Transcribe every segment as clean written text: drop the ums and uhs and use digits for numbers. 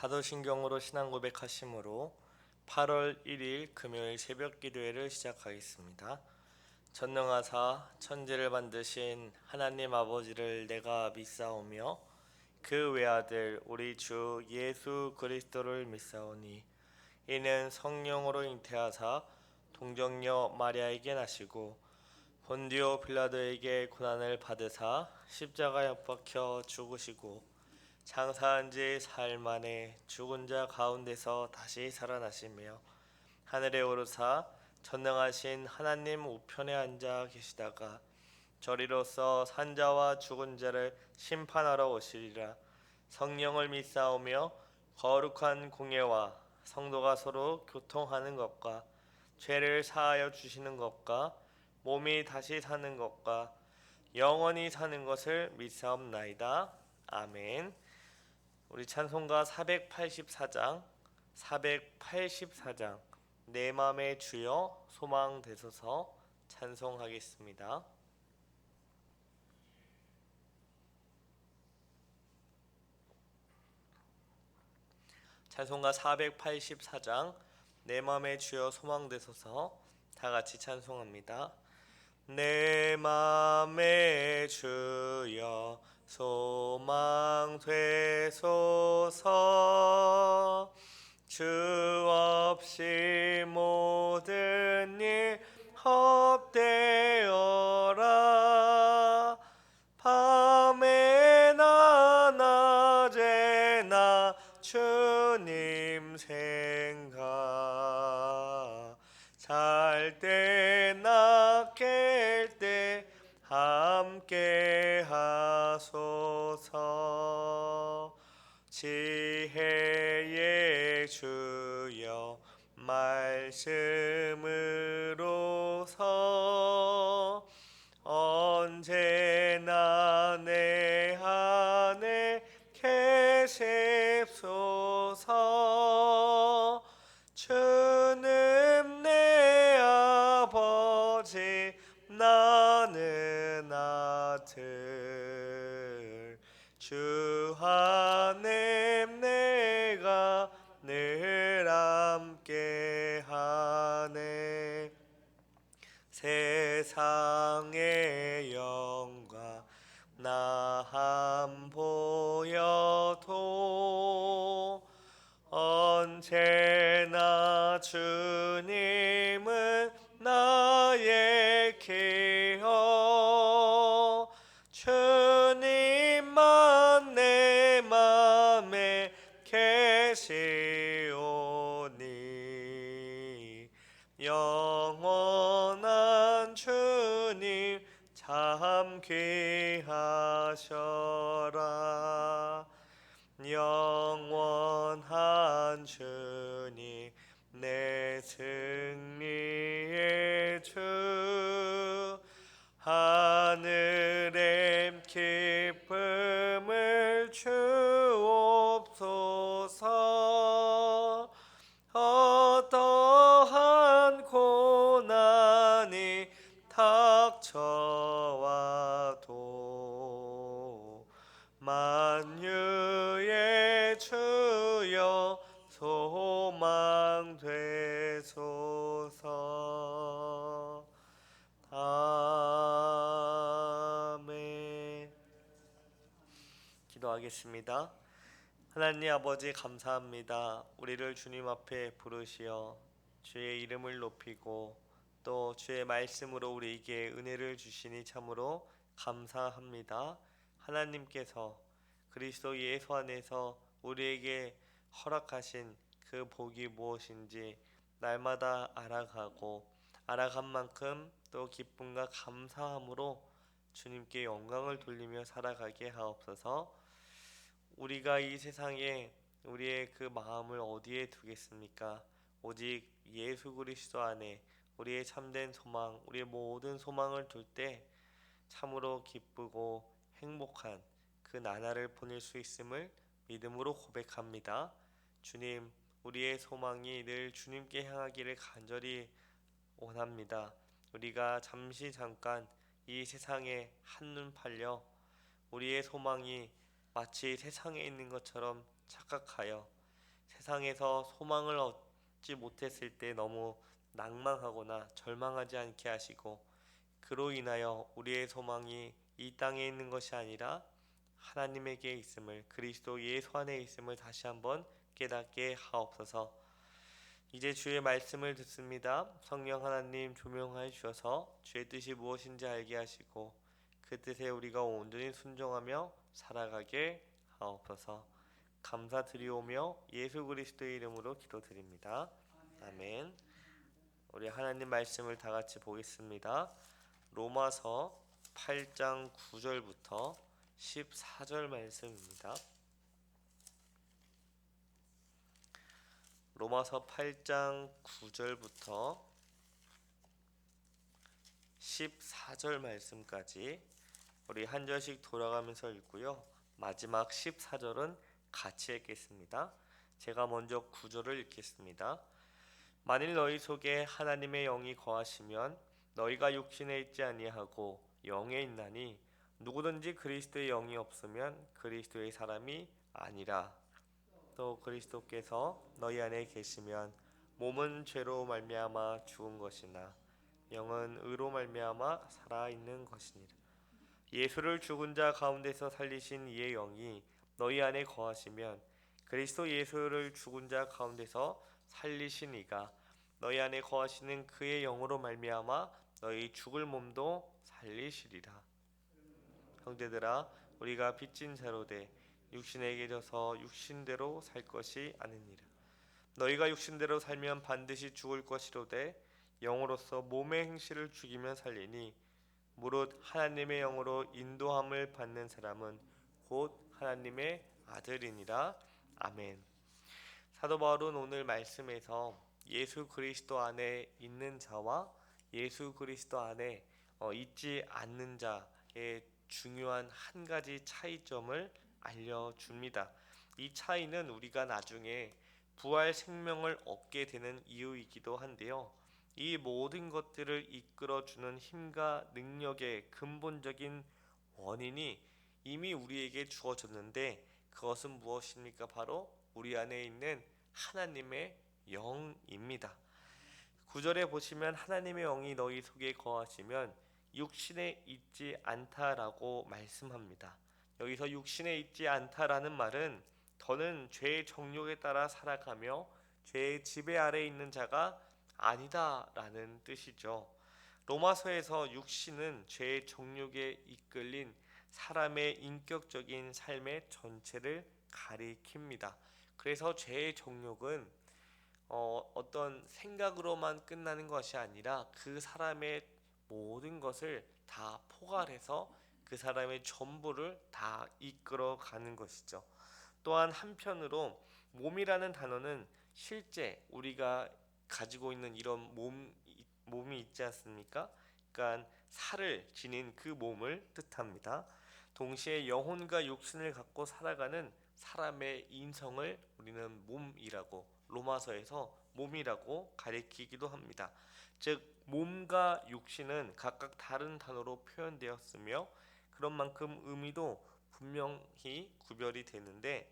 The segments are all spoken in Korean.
사도신경으로 신앙 고백하심으로 8월 1일 금요일 새벽 기도회를 시작하겠습니다. 전능하사 천지를 만드신 하나님 아버지를 내가 믿사오며 그 외아들 우리 주 예수 그리스도를 믿사오니 이는 성령으로 잉태하사 동정녀 마리아에게 나시고 본디오 빌라도에게 고난을 받으사 십자가에 못 박혀 죽으시고 장사한 지 사흘 만에 죽은 자 가운데서 다시 살아나시며 하늘에 오르사 전능하신 하나님 우편에 앉아 계시다가 저리로서 산자와 죽은 자를 심판하러 오시리라. 성령을 믿사오며 거룩한 공예와 성도가 서로 교통하는 것과 죄를 사하여 주시는 것과 몸이 다시 사는 것과 영원히 사는 것을 믿사옵나이다. 아멘. 우리 찬송가 484장 내 맘의 주여 소망 되소서 찬송하겠습니다. 찬송가 484장 내 맘의 주여 소망 되소서 다 같이 찬송합니다. 내 맘의 주여 소망 되소서 주 없이 모든 일 헛되어라. 밤에나 낮에나 주님 생각 잘 때나 깰 때 함께 하소서. 지혜의 주여 말씀으로서 언제나 내 안에 계십소서. 주는 내 아버지 나는 아들 주 하나님 내가 늘 함께하네. 세상의 영광 나 안 보여도 언제나 주님은 나의 기여. 주님만 내 맘에 계시오니 영원한 주님 참 귀하셔라. 영원한 주님 내 승리의 주 하늘의 기쁨을 주옵소서. 어떠한 고난이 닥쳐와도 만유의 주여 소망 되소서. 아멘. 기도하겠습니다. 하나님 아버지 감사합니다. 우리를 주님 앞에 부르시어 주의 이름을 높이고 또 주의 말씀으로 우리에게 은혜를 주시니 참으로 감사합니다. 하나님께서 그리스도 예수 안에서 우리에게 허락하신 그 복이 무엇인지 날마다 알아가고 알아간 만큼 또 기쁨과 감사함으로 주님께 영광을 돌리며 살아가게 하옵소서. 우리가 이 세상에 우리의 그 마음을 어디에 두겠습니까? 오직 예수 그리스도 안에 우리의 참된 소망, 우리의 모든 소망을 둘 때 참으로 기쁘고 행복한 그 나날을 보낼 수 있음을 믿음으로 고백합니다. 주님, 우리의 소망이 늘 주님께 향하기를 간절히 원합니다. 우리가 잠깐 이 세상에 한눈 팔려 우리의 소망이 마치 세상에 있는 것처럼 착각하여 세상에서 소망을 얻지 못했을 때 너무 낭망하거나 절망하지 않게 하시고, 그로 인하여 우리의 소망이 이 땅에 있는 것이 아니라 하나님에게 있음을, 그리스도 예수 안에 있음을 다시 한번 깨닫게 하옵소서. 이제 주의 말씀을 듣습니다. 성령 하나님 조명하여 주셔서 주의 뜻이 무엇인지 알게 하시고 그 뜻에 우리가 온전히 순종하며 살아가게 하옵소서. 감사드리오며 예수 그리스도의 이름으로 기도드립니다. 아멘. 우리 하나님 말씀을 다 같이 보겠습니다. 로마서 8장 9절부터 14절 말씀입니다. 로마서 8장 9절부터 14절 말씀까지 우리 한 절씩 돌아가면서 읽고요. 마지막 14절은 같이 읽겠습니다. 제가 먼저 9절을 읽겠습니다. 만일 너희 속에 하나님의 영이 거하시면 너희가 육신에 있지 아니하고 영에 있나니 누구든지 그리스도의 영이 없으면 그리스도의 사람이 아니라. 또 그리스도께서 너희 안에 계시면 몸은 죄로 말미암아 죽은 것이나 영은 의로 말미암아 살아 있는 것이니라. 예수를 죽은 자 가운데서 살리신 이의 영이 너희 안에 거하시면 그리스도 예수를 죽은 자 가운데서 살리신 이가 너희 안에 거하시는 그의 영으로 말미암아 너희 죽을 몸도 살리시리라. 형제들아, 우리가 빚진 자로 돼 육신에게 져서 육신대로 살 것이 아니니라. 너희가 육신대로 살면 반드시 죽을 것이로되 영으로서 몸의 행실을 죽이면 살리니 무릇 하나님의 영으로 인도함을 받는 사람은 곧 하나님의 아들이니라. 아멘. 사도 바울은 오늘 말씀에서 예수 그리스도 안에 있는 자와 예수 그리스도 안에 있지 않는 자의 중요한 한 가지 차이점을 알려줍니다. 이 차이는 우리가 나중에 부활 생명을 얻게 되는 이유이기도 한데요. 이 모든 것들을 이끌어주는 힘과 능력의 근본적인 원인이 이미 우리에게 주어졌는데 그것은 무엇입니까? 바로 우리 안에 있는 하나님의 영입니다. 9절에 보시면 하나님의 영이 너희 속에 거하시면 육신에 있지 않다라고 말씀합니다. 여기서 육신에 있지 않다라는 말은 더는 죄의 정욕에 따라 살아가며 죄의 지배 아래 있는 자가 아니다라는 뜻이죠. 로마서에서 육신은 죄의 정욕에 이끌린 사람의 인격적인 삶의 전체를 가리킵니다. 그래서 죄의 정욕은 어떤 생각으로만 끝나는 것이 아니라 그 사람의 모든 것을 다 포괄해서 그 사람의 전부를 다 이끌어가는 것이죠. 또한 한편으로 몸이라는 단어는 실제 우리가 가지고 있는 이런 몸이 있지 않습니까? 그러니까 살을 지닌 그 몸을 뜻합니다. 동시에 영혼과 육신을 갖고 살아가는 사람의 인성을 우리는 몸이라고, 로마서에서 몸이라고 가리키기도 합니다. 즉 몸과 육신은 각각 다른 단어로 표현되었으며 그런 만큼 의미도 분명히 구별이 되는데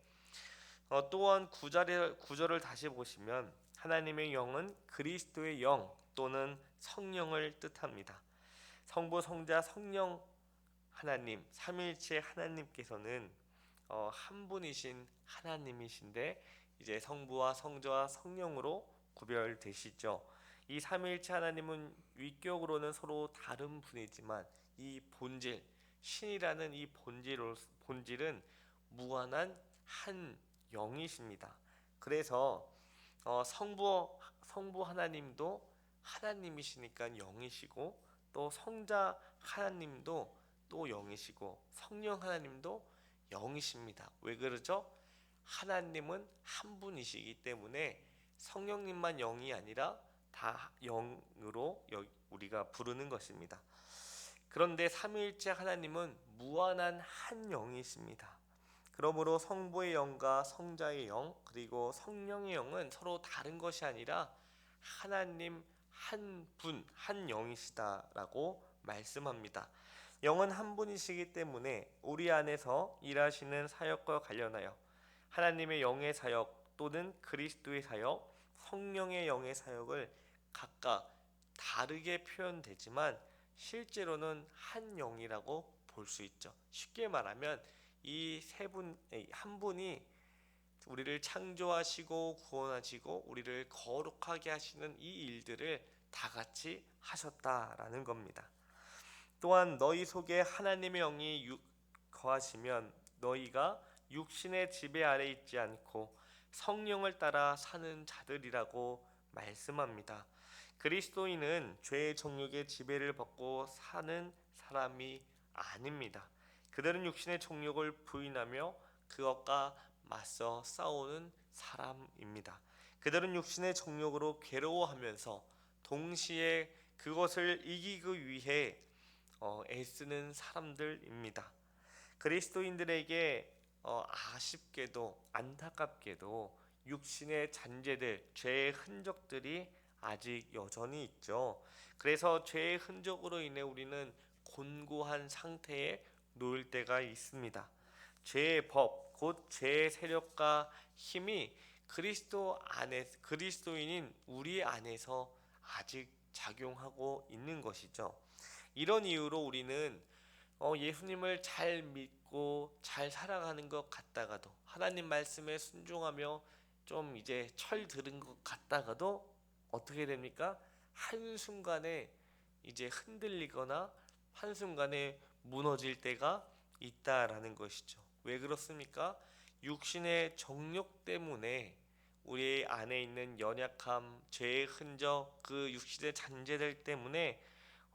또한 구절을 다시 보시면 하나님의 영은 그리스도의 영 또는 성령을 뜻합니다. 성부, 성자, 성령 하나님, 삼위일체 하나님께서는 한 분이신 하나님이신데 이제 성부와 성자와 성령으로 구별되시죠. 이 삼위일체 하나님은 위격으로는 서로 다른 분이지만 이 본질, 신이라는 이 본질은 무한한 한 영이십니다. 그래서 성부 하나님도 하나님이시니까 영이시고 또 성자 하나님도 또 영이시고 성령 하나님도 영이십니다. 왜 그러죠? 하나님은 한 분이시기 때문에 성령님만 영이 아니라 다 영으로 우리가 부르는 것입니다. 그런데 삼위일체 하나님은 무한한 한 영이십니다. 그러므로 성부의 영과 성자의 영 그리고 성령의 영은 서로 다른 것이 아니라 하나님 한 분, 한 영이시다라고 말씀합니다. 영은 한 분이시기 때문에 우리 안에서 일하시는 사역과 관련하여 하나님의 영의 사역 또는 그리스도의 사역, 성령의 영의 사역을 각각 다르게 표현되지만 실제로는 한 영이라고 볼 수 있죠. 쉽게 말하면 이 한 분이 우리를 창조하시고 구원하시고 우리를 거룩하게 하시는 이 일들을 다 같이 하셨다라는 겁니다. 또한 너희 속에 하나님의 영이 거하시면 너희가 육신의 지배 아래 있지 않고 성령을 따라 사는 자들이라고 말씀합니다. 그리스도인은 죄의 정욕의 지배를 받고 사는 사람이 아닙니다. 그들은 육신의 정욕을 부인하며 그것과 맞서 싸우는 사람입니다. 그들은 육신의 정욕으로 괴로워하면서 동시에 그것을 이기기 위해 애쓰는 사람들입니다. 그리스도인들에게 아쉽게도 안타깝게도 육신의 잔재들, 죄의 흔적들이 아직 여전히 있죠. 그래서 죄의 흔적으로 인해 우리는 곤고한 상태에 놓일 때가 있습니다. 죄의 법, 곧 죄의 세력과 힘이 그리스도인인 우리 안에서 아직 작용하고 있는 것이죠. 이런 이유로 우리는 예수님을 잘 믿고 잘 살아가는 것 같다가도 하나님 말씀에 순종하며 좀 이제 철 들은 것 같다가도 어떻게 됩니까? 한순간에 이제 흔들리거나 한순간에 무너질 때가 있다라는 것이죠. 왜 그렇습니까? 육신의 정욕 때문에 우리 안에 있는 연약함, 죄의 흔적, 그 육신의 잔재들 때문에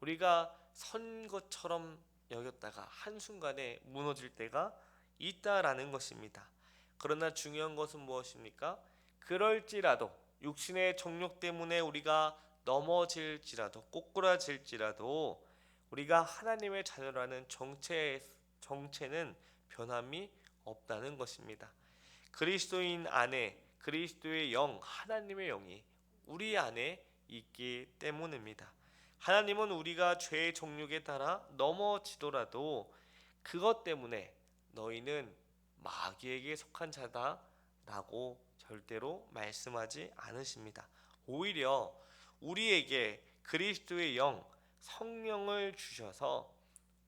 우리가 선 것처럼 여겼다가 한순간에 무너질 때가 있다라는 것입니다. 그러나 중요한 것은 무엇입니까? 그럴지라도 육신의 정욕 때문에 우리가 넘어질지라도 꼬꾸라질지라도 우리가 하나님의 자녀라는 정체는 변함이 없다는 것입니다. 그리스도인 안에 그리스도의 영, 하나님의 영이 우리 안에 있기 때문입니다. 하나님은 우리가 죄의 정욕에 따라 넘어지더라도 그것 때문에 너희는 마귀에게 속한 자다라고 절대로 말씀하지 않으십니다. 오히려 우리에게 그리스도의 영, 성령을 주셔서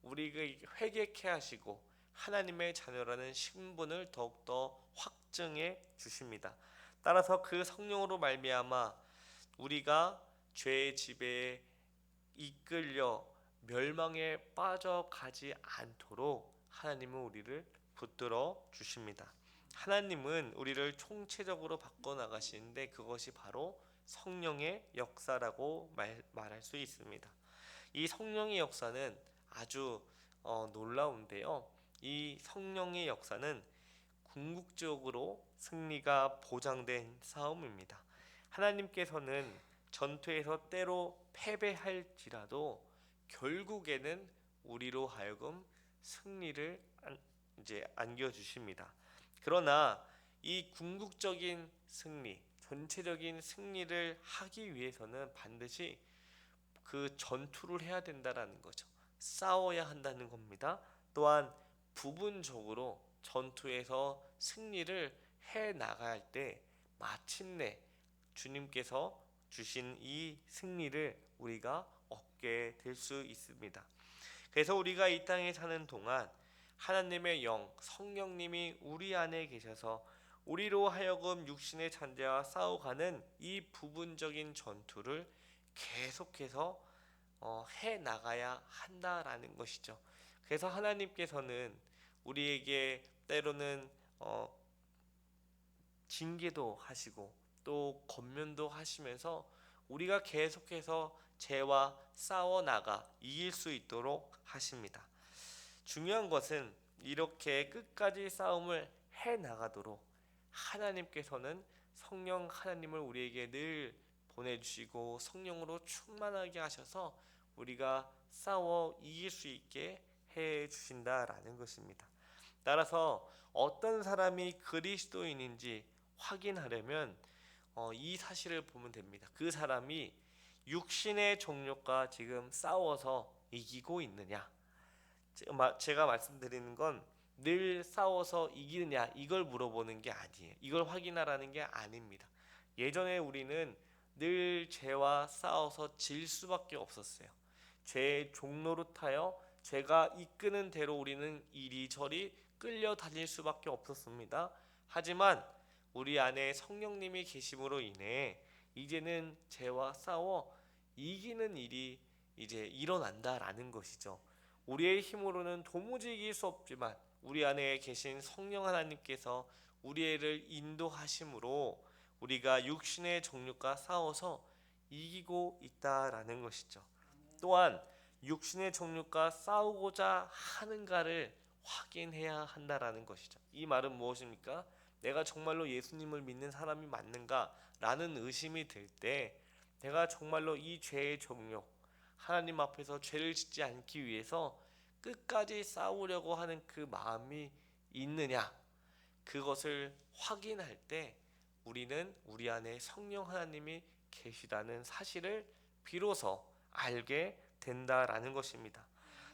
우리에게 회개케 하시고 하나님의 자녀라는 신분을 더욱더 확증해 주십니다. 따라서 그 성령으로 말미암아 우리가 죄의 지배에 이끌려 멸망에 빠져가지 않도록 하나님은 우리를 붙들어 주십니다. 하나님은 우리를 총체적으로 바꿔 나가시는데 그것이 바로 성령의 역사라고 말할 수 있습니다. 이 성령의 역사는 아주 놀라운데요. 이 성령의 역사는 궁극적으로 승리가 보장된 싸움입니다. 하나님께서는 전투에서 때로 패배할지라도 결국에는 우리로 하여금 승리를 안겨주십니다. 그러나 이 궁극적인 승리, 전체적인 승리를 하기 위해서는 반드시 그 전투를 해야 된다라는 거죠. 싸워야 한다는 겁니다. 또한 부분적으로 전투에서 승리를 해 나갈 때 마침내 주님께서 주신 이 승리를 우리가 얻게 될 수 있습니다. 그래서 우리가 이 땅에 사는 동안 하나님의 영, 성령님이 우리 안에 계셔서 우리로 하여금 육신의 잔재와 싸워가는 이 부분적인 전투를 계속해서 해 나가야 한다라는 것이죠. 그래서 하나님께서는 우리에게 때로는 징계도 하시고 또 권면도 하시면서 우리가 계속해서 죄와 싸워 나가 이길 수 있도록 하십니다. 중요한 것은 이렇게 끝까지 싸움을 해 나가도록 하나님께서는 성령 하나님을 우리에게 늘 보내주시고 성령으로 충만하게 하셔서 우리가 싸워 이길 수 있게 해 주신다라는 것입니다. 따라서 어떤 사람이 그리스도인인지 확인하려면 이 사실을 보면 됩니다. 그 사람이 육신의 정욕과 지금 싸워서 이기고 있느냐. 제가 말씀드리는 건 늘 싸워서 이기느냐 이걸 물어보는 게 아니에요. 이걸 확인하라는 게 아닙니다. 예전에 우리는 늘 죄와 싸워서 질 수밖에 없었어요. 죄의 종노릇하여 죄가 이끄는 대로 우리는 이리저리 끌려다닐 수밖에 없었습니다. 하지만 우리 안에 성령님이 계심으로 인해 이제는 죄와 싸워 이기는 일이 이제 일어난다라는 것이죠. 우리의 힘으로는 도무지 이길 수 없지만 우리 안에 계신 성령 하나님께서 우리를 인도하심으로 우리가 육신의 정욕과 싸워서 이기고 있다라는 것이죠. 또한 육신의 정욕과 싸우고자 하는가를 확인해야 한다라는 것이죠. 이 말은 무엇입니까? 내가 정말로 예수님을 믿는 사람이 맞는가? 라는 의심이 들 때 내가 정말로 이 죄의 정욕, 하나님 앞에서 죄를 짓지 않기 위해서 끝까지 싸우려고 하는 그 마음이 있느냐, 그것을 확인할 때 우리는 우리 안에 성령 하나님이 계시다는 사실을 비로소 알게 된다라는 것입니다.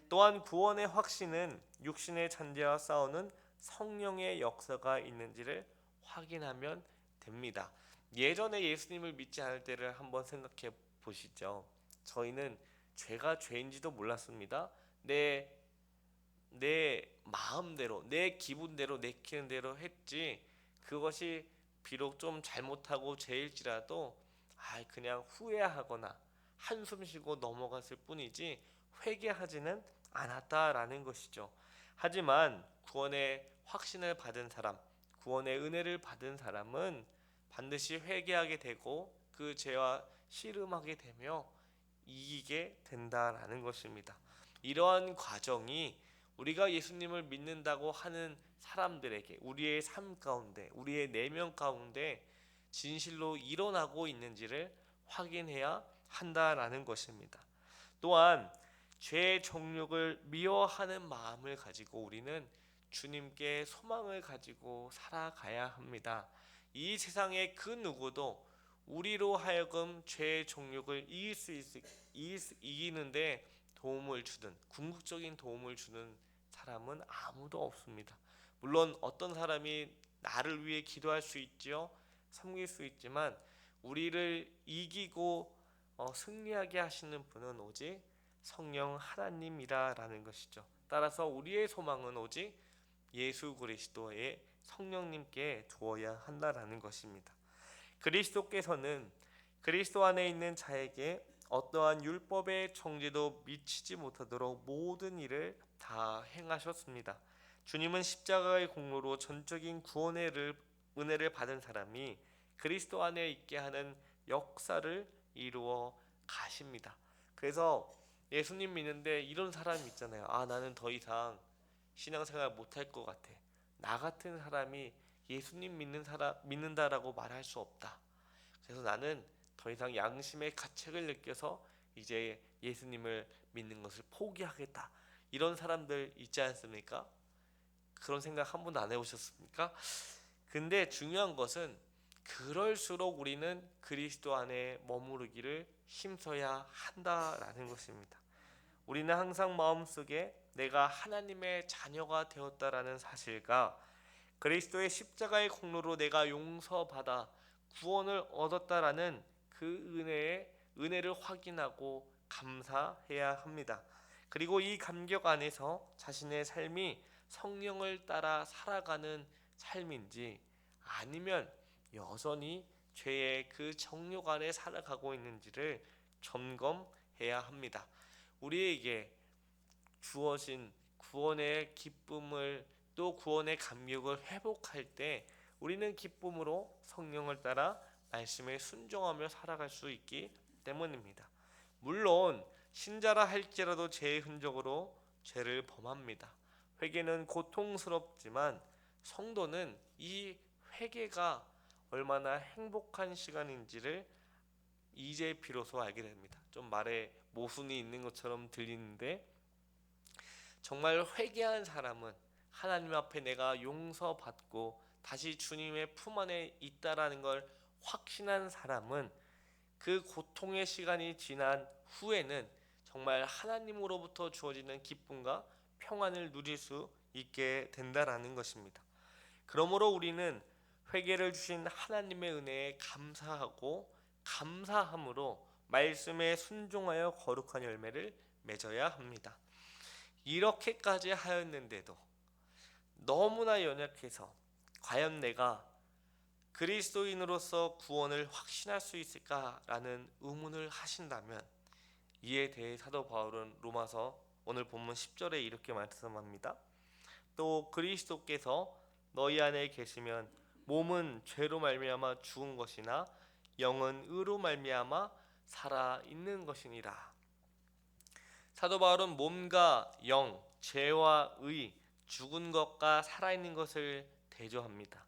또한 구원의 확신은 육신의 잔재와 싸우는 성령의 역사가 있는지를 확인하면 됩니다. 예전에 예수님을 믿지 않을 때를 한번 생각해 보시죠. 저희는 죄가 죄인지도 몰랐습니다. 내 마음대로, 내 기분대로, 내키는 대로 했지, 그것이 비록 좀 잘못하고 죄일지라도 그냥 후회하거나 한숨 쉬고 넘어갔을 뿐이지 회개하지는 않았다라는 것이죠. 하지만 구원의 확신을 받은 사람, 구원의 은혜를 받은 사람은 반드시 회개하게 되고 그 죄와 씨름하게 되며 이기게 된다라는 것입니다. 이러한 과정이 우리가 예수님을 믿는다고 하는 사람들에게 우리의 삶 가운데, 우리의 내면 가운데 진실로 일어나고 있는지를 확인해야 한다라는 것입니다. 또한 죄의 정욕을 미워하는 마음을 가지고 우리는 주님께 소망을 가지고 살아가야 합니다. 이 세상의 그 누구도 우리로 하여금 죄의 정욕을 이기는데 도움을 주든 궁극적인 도움을 주는 사람은 아무도 없습니다. 물론 어떤 사람이 나를 위해 기도할 수 있지요, 섬길 수 있지만 우리를 이기고 승리하게 하시는 분은 오직 성령 하나님이라는 것이죠. 따라서 우리의 소망은 오직 예수 그리스도의 성령님께 두어야 한다라는 것입니다. 그리스도께서는 그리스도 안에 있는 자에게 어떠한 율법의 정죄도 미치지 못하도록 모든 일을 다 행하셨습니다. 주님은 십자가의 공로로 전적인 구원의 은혜를 받은 사람이 그리스도 안에 있게 하는 역사를 이루어 가십니다. 그래서 예수님 믿는데 이런 사람이 있잖아요. 나는 더 이상 신앙생활 못할 것 같아. 나 같은 사람이 예수님 믿는다라고 말할 수 없다. 그래서 나는 더 이상 양심의 가책을 느껴서 이제 예수님을 믿는 것을 포기하겠다. 이런 사람들 있지 않습니까? 그런 생각 한 번도 안 해보셨습니까? 근데 중요한 것은 그럴수록 우리는 그리스도 안에 머무르기를 힘써야 한다라는 것입니다. 우리는 항상 마음속에 내가 하나님의 자녀가 되었다라는 사실과 그리스도의 십자가의 공로로 내가 용서받아 구원을 얻었다라는 그 은혜를 확인하고 감사해야 합니다. 그리고 이 감격 안에서 자신의 삶이 성령을 따라 살아가는 삶인지 아니면 여전히 죄의 그 정욕 안에 살아가고 있는지를 점검해야 합니다. 우리에게 주어진 구원의 기쁨을 또 구원의 감격을 회복할 때 우리는 기쁨으로 성령을 따라 말씀에 순종하며 살아갈 수 있기 때문입니다. 물론 신자라 할지라도 죄의 흔적으로 죄를 범합니다. 회개는 고통스럽지만 성도는 이 회개가 얼마나 행복한 시간인지를 이제 비로소 알게 됩니다. 좀 말에 모순이 있는 것처럼 들리는데 정말 회개한 사람은 하나님 앞에 내가 용서받고 다시 주님의 품 안에 있다라는 걸 확신한 사람은 그 고통의 시간이 지난 후에는 정말 하나님으로부터 주어지는 기쁨과 평안을 누릴 수 있게 된다라는 것입니다. 그러므로 우리는 회개를 주신 하나님의 은혜에 감사하고 감사함으로 말씀에 순종하여 거룩한 열매를 맺어야 합니다. 이렇게까지 하였는데도 너무나 연약해서 과연 내가 그리스도인으로서 구원을 확신할 수 있을까라는 의문을 하신다면, 이에 대해 사도 바울은 로마서 오늘 본문 10절에 이렇게 말씀합니다. 또 그리스도께서 너희 안에 계시면 몸은 죄로 말미암아 죽은 것이나 영은 의로 말미암아 살아 있는 것이니라. 사도 바울은 몸과 영, 죄와 의, 죽은 것과 살아있는 것을 대조합니다.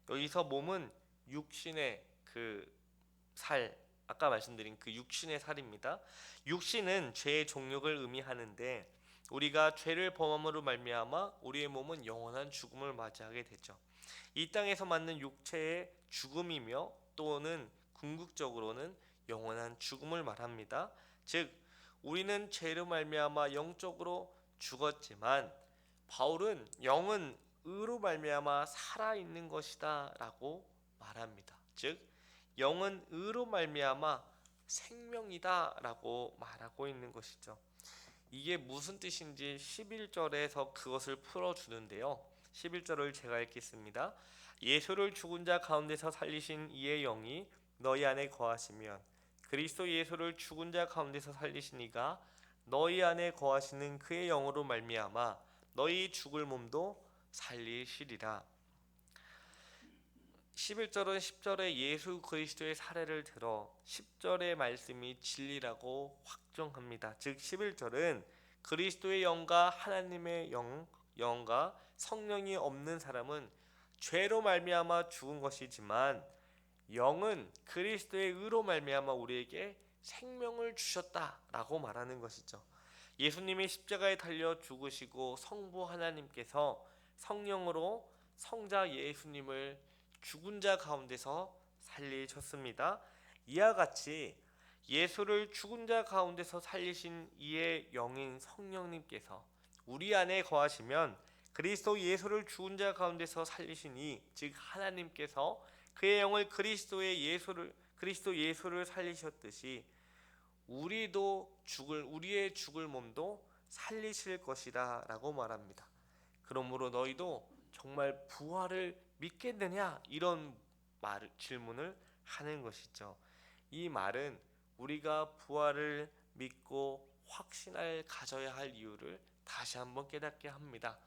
여기서 몸은 육신의 살, 아까 말씀드린 그 육신의 살입니다. 육신은 죄의 종력을 의미하는데, 우리가 죄를 범함으로 말미암아 우리의 몸은 영원한 죽음을 맞이하게 되죠. 이 땅에서 맞는 육체의 죽음이며 또는 궁극적으로는 영원한 죽음을 말합니다. 즉 우리는 죄로 말미암아 영적으로 죽었지만 바울은 영은 의로 말미암아 살아있는 것이다 라고 말합니다. 즉 영은 의로 말미암아 생명이다 라고 말하고 있는 것이죠. 이게 무슨 뜻인지 11절에서 그것을 풀어주는데요. 11절을 제가 읽겠습니다. 예수를 죽은 자 가운데서 살리신 이의 영이 너희 안에 거하시면 그리스도 예수를 죽은 자 가운데서 살리신 이가 너희 안에 거하시는 그의 영으로 말미암아 너희 죽을 몸도 살리시리라. 11절은 10절에 예수 그리스도의 사례를 들어 10절의 말씀이 진리라고 확정합니다. 즉 11절은 그리스도의 영과 하나님의 영과 성령이 없는 사람은 죄로 말미암아 죽은 것이지만 영은 그리스도의 의로 말미암아 우리에게 생명을 주셨다라고 말하는 것이죠. 예수님이 십자가에 달려 죽으시고 성부 하나님께서 성령으로 성자 예수님을 죽은 자 가운데서 살리셨습니다. 이와 같이 예수를 죽은 자 가운데서 살리신 이의 영인 성령님께서 우리 안에 거하시면 그리스도 예수를 죽은 자 가운데서 살리신 이, 즉 하나님께서 그의 영을 그리스도 예수를 살리셨듯이 우리의 죽을 몸도 살리실 것이다 라고 말합니다. 그러므로 너희도 정말 부활을 믿겠느냐? 이런 질문을 하는 것이죠. 이 말은 우리가 부활을 믿고 확신을 가져야 할 이유를 다시 한번 깨닫게 합니다.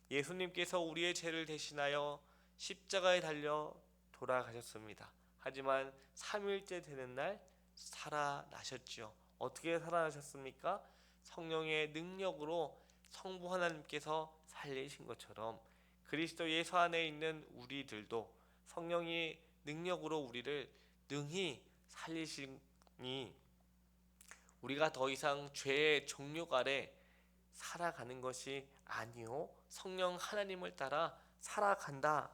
예수님께서 우리의 죄를 대신하여 십자가에 달려 돌아가셨습니다. 하지만 3일째 되는 날 살아나셨죠. 어떻게 살아나셨습니까? 성령의 능력으로 성부 하나님께서 살리신 것처럼 그리스도 예수 안에 있는 우리들도 성령의 능력으로 우리를 능히 살리시니 우리가 더 이상 죄의 종력 아래 살아가는 것이 아니요 성령 하나님을 따라 살아간다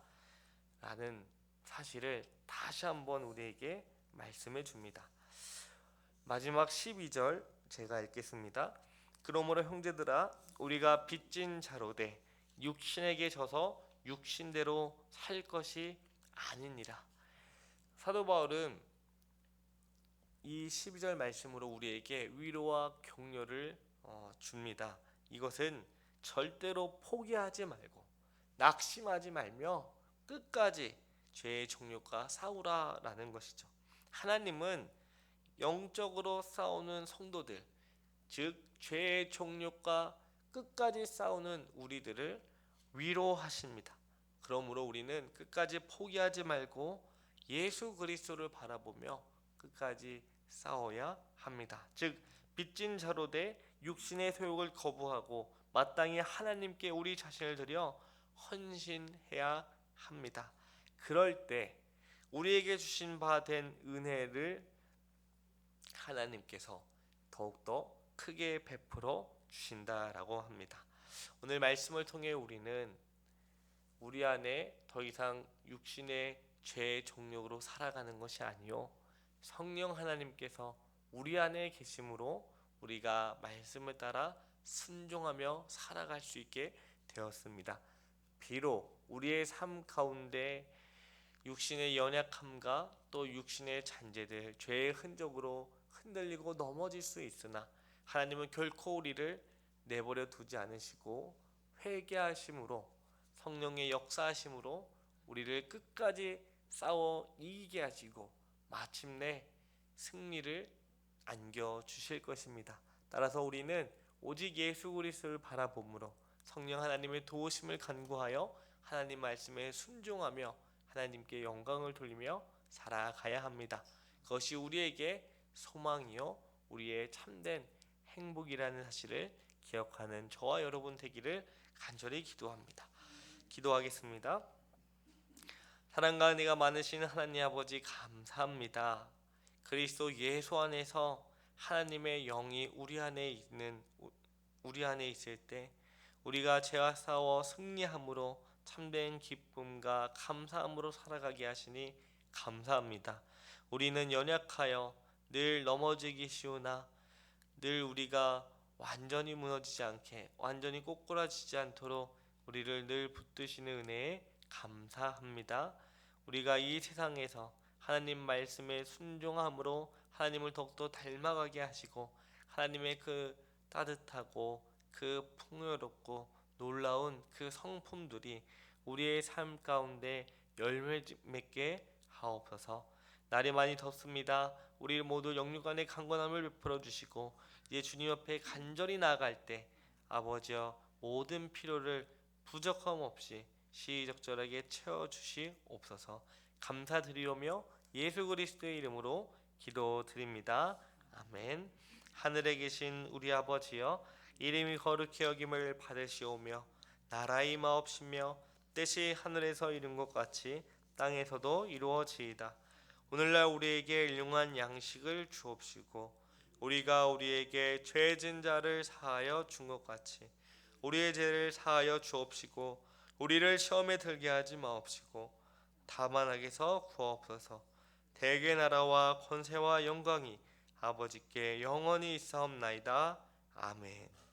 라는 사실을 다시 한번 우리에게 말씀해 줍니다. 마지막 12절 제가 읽겠습니다. 그러므로 형제들아 우리가 빚진 자로되 육신에게 져서 육신대로 살 것이 아니니라. 사도 바울은 이 12절 말씀으로 우리에게 위로와 격려를 줍니다. 이것은 절대로 포기하지 말고 낙심하지 말며 끝까지 죄의 종력과 싸우라라는 것이죠. 하나님은 영적으로 싸우는 성도들, 즉 죄의 종력과 끝까지 싸우는 우리들을 위로하십니다. 그러므로 우리는 끝까지 포기하지 말고 예수 그리스도를 바라보며 끝까지 싸워야 합니다. 즉 빚진 자로 돼 육신의 소욕을 거부하고 마땅히 하나님께 우리 자신을 드려 헌신해야 합니다. 그럴 때 우리에게 주신 바 된 은혜를 하나님께서 더욱더 크게 베풀어 주신다라고 합니다. 오늘 말씀을 통해 우리는 우리 안에 더 이상 육신의 죄의 종력으로 살아가는 것이 아니요 성령 하나님께서 우리 안에 계심으로 우리가 말씀을 따라 순종하며 살아갈 수 있게 되었습니다. 비록 우리의 삶 가운데 육신의 연약함과 또 육신의 잔재들, 죄의 흔적으로 흔들리고 넘어질 수 있으나 하나님은 결코 우리를 내버려 두지 않으시고 회개하심으로, 성령의 역사하심으로 우리를 끝까지 싸워 이기게 하시고 마침내 승리를 안겨 주실 것입니다. 따라서 우리는 오직 예수 그리스도를 바라보므로 성령 하나님의 도우심을 간구하여 하나님 말씀에 순종하며 하나님께 영광을 돌리며 살아가야 합니다. 그것이 우리에게 소망이요 우리의 참된 행복이라는 사실을 기억하는 저와 여러분 되기를 간절히 기도합니다. 기도하겠습니다. 사랑과 은혜가 많으신 하나님 아버지, 감사합니다. 그리스도 예수 안에서 하나님의 영이 우리 안에 있을 때 우리가 죄와 싸워 승리함으로 참된 기쁨과 감사함으로 살아가게 하시니 감사합니다. 우리는 연약하여 늘 넘어지기 쉬우나 늘 우리가 완전히 무너지지 않게, 완전히 꼬꾸라지지 않도록 우리를 늘 붙드시는 은혜에 감사합니다. 우리가 이 세상에서 하나님 말씀에 순종함으로 하나님을 더욱더 닮아가게 하시고 하나님의 그 따뜻하고 그 풍요롭고 놀라운 그 성품들이 우리의 삶 가운데 열매 맺게 하옵소서. 날이 많이 덥습니다. 우리 모두 영육간의 강건함을 베풀어 주시고 이제 주님 옆에 간절히 나아갈 때 아버지여 모든 필요를 부족함 없이 시의적절하게 채워주시옵소서. 감사드리오며 예수 그리스도의 이름으로 기도드립니다. 아멘. 하늘에 계신 우리 아버지여, 이름이 거룩히 여김을 받으시오며 나라의 임하옵시며 뜻이 하늘에서 이룬 것 같이 땅에서도 이루어지이다. 오늘날 우리에게 일용할 양식을 주옵시고 우리가 우리에게 죄진 자를 사하여 준 것 같이 우리의 죄를 사하여 주옵시고 우리를 시험에 들게 하지 마옵시고 다만 악에서 구하옵소서. 대개 나라와 권세와 영광이 아버지께 영원히 있사옵나이다. 아멘.